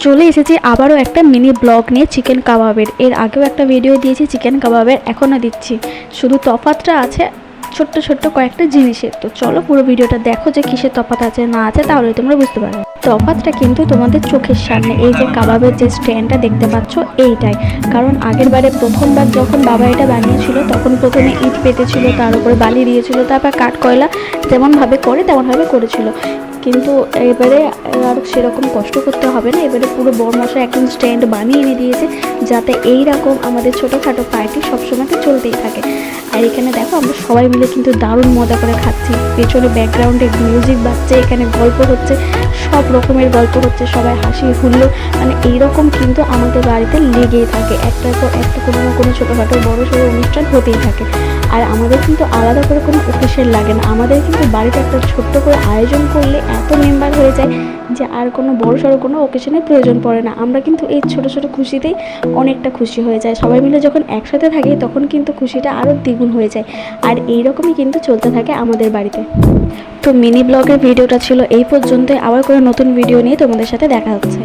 চলে এসেছি আবারও একটা মিনি ব্লগ নিয়ে চিকেন কাবাবের। এর আগেও একটা ভিডিও দিয়েছি চিকেন কাবাবের, এখনও দিচ্ছি, শুধু তফাৎটা আছে ছোট্ট ছোট্ট কয়েকটা জিনিসের। তো চলো পুরো ভিডিওটা দেখো যে কিসের তফাৎ আছে না আছে, তাহলে তোমরা বুঝতে পারবে। তফাৎটা কিন্তু তোমাদের চোখের সামনে, এই যে কাবাবের যে স্ট্যান্ডটা দেখতে পাচ্ছ এইটাই। কারণ আগের বারে প্রথমবার যখন বাবা এটা বানিয়েছিল তখন প্রথমে ইট পেতেছিল, তার উপরে বালি দিয়েছিল, তারপর কাঠ কয়লা যেমনভাবে করে তেমনভাবে করেছিল। কিন্তু এবারে আর সেরকম কষ্ট করতে হবে না, এবারে পুরো বড় মশা একদম স্ট্যান্ড বানিয়ে এনে দিয়েছে, যাতে এই রকম আমাদের ছোটোখাটো পার্টি সবসময় চলতেই থাকে। আর এখানে দেখো আমরা সবাই মিলে কিন্তু দারুণ মজা করে খাচ্ছি, পেছনে ব্যাকগ্রাউন্ডে মিউজিক বাজছে, এখানে গল্প হচ্ছে, সব রকমের গল্প হচ্ছে, সবাই হাসি হুল্লোড়, মানে এইরকম কিন্তু আমাদের বাড়িতে লেগেই থাকে, একটার পর একটা কোনো না কোনো ছোটোখাটো বড়ো সড়ো অনুষ্ঠান হতেই থাকে। আর আমাদের কিন্তু আলাদা করে কোনো অকেশন লাগে না, আমাদের কিন্তু বাড়িতে একটা ছোট্ট করে আয়োজন করলে এত মেম্বার হয়ে যায় যে আর কোনো বড় সড়ো কোনো অকেশনের প্রয়োজন পড়ে না। আমরা কিন্তু এই ছোটো ছোটো খুশিতেই অনেকটা খুশি হয়ে যায়, সবাই মিলে যখন একসাথে থাকি তখন কিন্তু খুশিটা আরও দ্বিগুণ হয়ে যায়। আর এইরকমই কিন্তু চলতে থাকে আমাদের বাড়িতে। তো মিনি ব্লগের ভিডিওটা ছিল এই পর্যন্তই, আবার করে নতুন ভিডিও নিয়ে তোমাদের সাথে দেখা হচ্ছে।